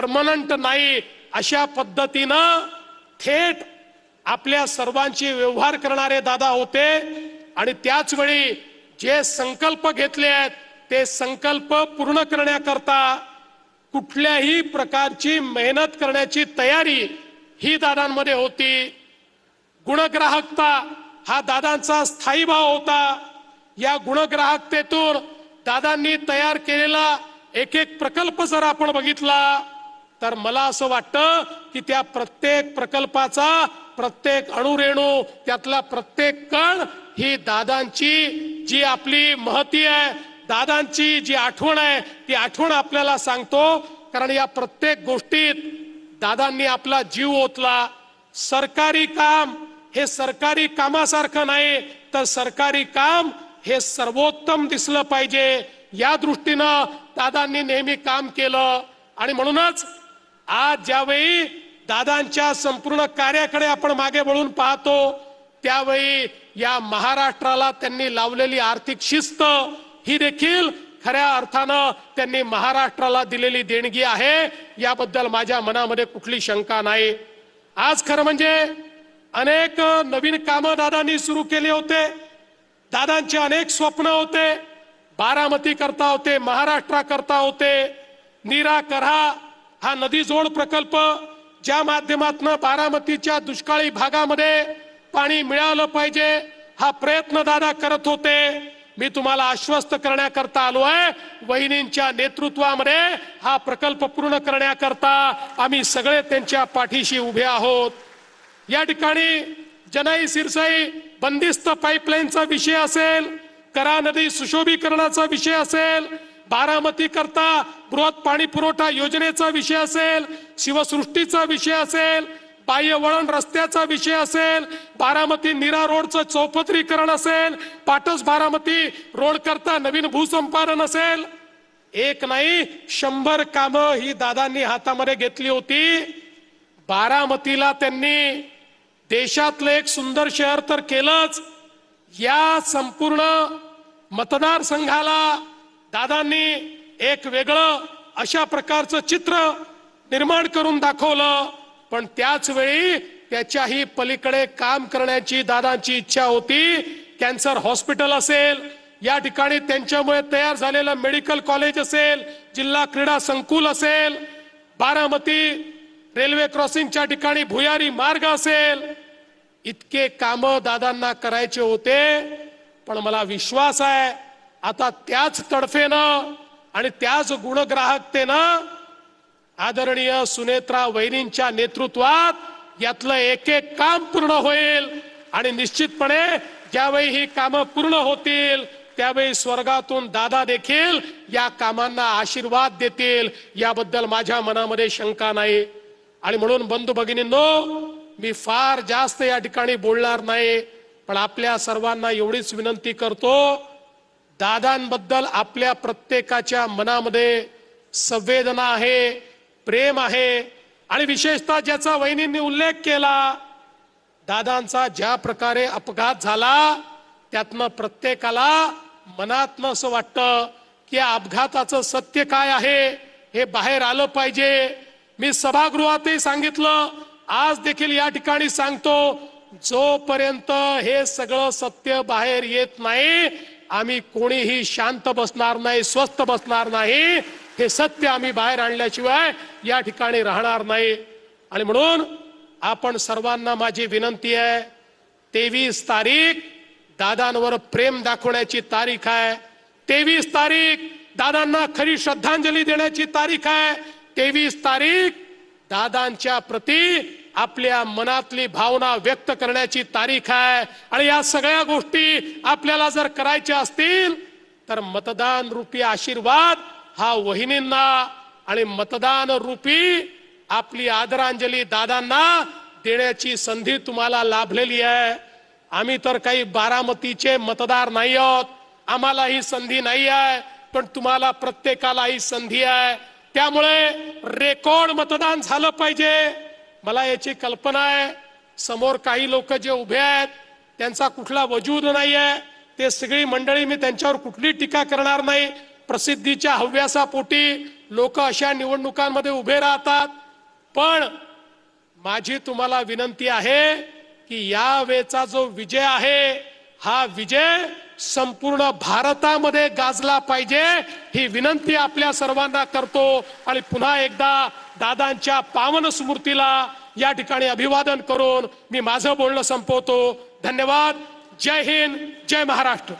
Permanent नाही अशा पद्धतीनं थेट आपल्या सर्वांची व्यवहार करणारे दादा होते। आणि त्याच वेळी जे संकल्प घेतले आहेत ते संकल्प पूर्ण करण्याकरता कुठल्याही प्रकारची मेहनत करण्याची तयारी ही दादांमध्ये होती। गुणग्राहकता हा दादांचा स्थायी भाव होता। या गुणग्राहकतेतून दादांनी तयार केलेला एक एक प्रकल्प जर आपण बघितला तर मला असं वाटतं की त्या प्रत्येक प्रकल्पाचा प्रत्येक अणुरेणू त्यातला प्रत्येक कण ही दादांची जी आपली महती आहे, दादांची जी आठवण आहे ती आठवण आपल्याला सांगतो। कारण या प्रत्येक गोष्टीत दादांनी आपला जीव ओतला। सरकारी काम हे सरकारी कामासारखं नाही तर सरकारी काम हे सर्वोत्तम दिसलं पाहिजे या दृष्टीनं दादांनी नेहमी काम केलं। आणि म्हणूनच आज ज्यावेळी दादांच्या संपूर्ण कार्याकडे आपण मागे वळून पाहतो त्यावेळी या महाराष्ट्राला त्यांनी लावलेली आर्थिक शिस्त ही देखील खऱ्या अर्थानं त्यांनी महाराष्ट्राला दिलेली देणगी आहे, याबद्दल माझ्या मनामध्ये कुठली शंका नाही। आज खरं म्हणजे अनेक नवीन कामं दादांनी सुरू केले होते। दादांचे अनेक स्वप्न होते, बारामती करता होते, महाराष्ट्रा करता होते। नीरा करहा हा नदी जोड प्रकल्प ज्या माध्यमातून बारामतीच्या दुष्काळी भागामध्ये पाणी मिळालं पाहिजे हा प्रयत्न दादा करत होते। मी तुम्हाला आश्वस्त करण्याकरता आलो आहे, वहिनींच्या नेतृत्वामध्ये हा प्रकल्प पूर्ण करण्याकरता आम्ही सगळे त्यांच्या पाठीशी उभे आहोत। या ठिकाणी जनाई सिरसाई बंदिस्त पाईपलाईनचा विषय असेल, करा नदी सुशोभीकरणाचा विषय असेल, बारामती करता बृहत पाणी पुरवठा योजनेचा विषय असेल, शिवसृष्टीचा विषय असेल, बाह्य वळण रस्त्याचा विषय असेल, बारामती नीरा रोडचं चौपदरीकरण असेल, पाटस बारामती रोड करता नवीन भूसंपादन असेल, एक नाही 100 कामं ही दादांनी हातामध्ये घेतली होती। बारामतीला त्यांनी देशातलं एक सुंदर शहर तर केलंच, या संपूर्ण मतदारसंघाला दादांनी एक वेगळं अशा प्रकारचं चित्र निर्माण करून दाखवलं। पण त्याच वेळी त्याच्याही पलीकडे काम करण्याची दादांची इच्छा होती। कॅन्सर हॉस्पिटल असेल, या ठिकाणी त्यांच्यामुळे तयार झालेलं मेडिकल कॉलेज असेल, जिल्हा क्रीडा संकुल असेल, बारामती रेल्वे क्रॉसिंगच्या ठिकाणी भुयारी मार्ग असेल, इतके काम दादांना करायचे होते। पण मला विश्वास आहे आता त्याच तडफेनं आणि त्याच गुणग्राहकतेनं आदरणीय सुनेत्रा वहिनींच्या नेतृत्वात यातलं एक एक काम पूर्ण होईल। आणि निश्चितपणे ज्यावेळी ही कामं पूर्ण होतील त्यावेळी स्वर्गातून दादा देखील या कामांना आशीर्वाद देतील, याबद्दल माझ्या मनामध्ये शंका नाही। आणि म्हणून बंधू भगिनींनो, मी फार जास्त या ठिकाणी बोलणार नाही, पण आपल्या सर्वांना एवढीच विनंती करतो, दादांबद्दल आपल्या प्रत्येकाच्या मनामध्ये संवेदना आहे, प्रेम आहे। आणि विशेषतः ज्याचा वहिनींनी उल्लेख केला, दादांचा ज्या प्रकारे अपघात झाला त्यातनं प्रत्येकाला मनातनं असं वाटतं की या अपघाताचं सत्य काय आहे हे बाहेर आलं पाहिजे। मी सभागृहातही सांगितलं, आज देखील या ठिकाणी सांगतो, जोपर्यंत हे सगळं सत्य बाहेर येत नाही आम्ही कोणीही शांत बसणार नाही, स्वस्थ बसणार नाही। हे सत्य आम्ही बाहेर आणल्याशिवाय या ठिकाणी राहणार नाही। आणि म्हणून आपण सर्वांना माझी विनंती आहे, 23 तारीख दादांवर प्रेम दाखवण्याची तारीख आहे। 23 तारीख दादांना खरी श्रद्धांजली देण्याची तारीख आहे। 23 तारीख दादांच्या प्रती आपल्या मनातली भावना व्यक्त करण्याची तारीख आहे। आणि या सगळ्या गोष्टी आपल्याला जर करायच्या असतील तर मतदान रूपी आशीर्वाद हा वहिनींना आणि मतदान रूपी आपली आदरांजली दादांना देण्याची संधी तुम्हाला लाभलेली आहे। आम्ही तर काही बारामतीचे मतदार नाही आहोत, आम्हाला ही संधी नाही आहे, पण तुम्हाला प्रत्येकाला ही संधी आहे। त्यामुळे रेकॉर्ड मतदान झालं पाहिजे। मला याची कल्पना आहे, समोर काही लोक जे उभे आहेत त्यांचा कुठला वजूद नाही आहे, ते सगळी मंडळी, मी त्यांच्यावर कुठली टीका करणार नाही, प्रसिद्धीच्या हव्यासापोटी लोक अशा निवडणुकांमध्ये उभे राहतात, पण माझी तुम्हाला विनंती आहे की यावेळचा जो विजय आहे हा विजय संपूर्ण भारतामध्ये गाजला पाहिजे, ही विनंती आपल्या सर्वांना करतो आणि पुन्हा एकदा दादांच्या पावन स्मृतीला या ठिकाणी अभिवादन करून मी माझं बोलणं संपवतो. धन्यवाद. जय हिंद, जय महाराष्ट्र.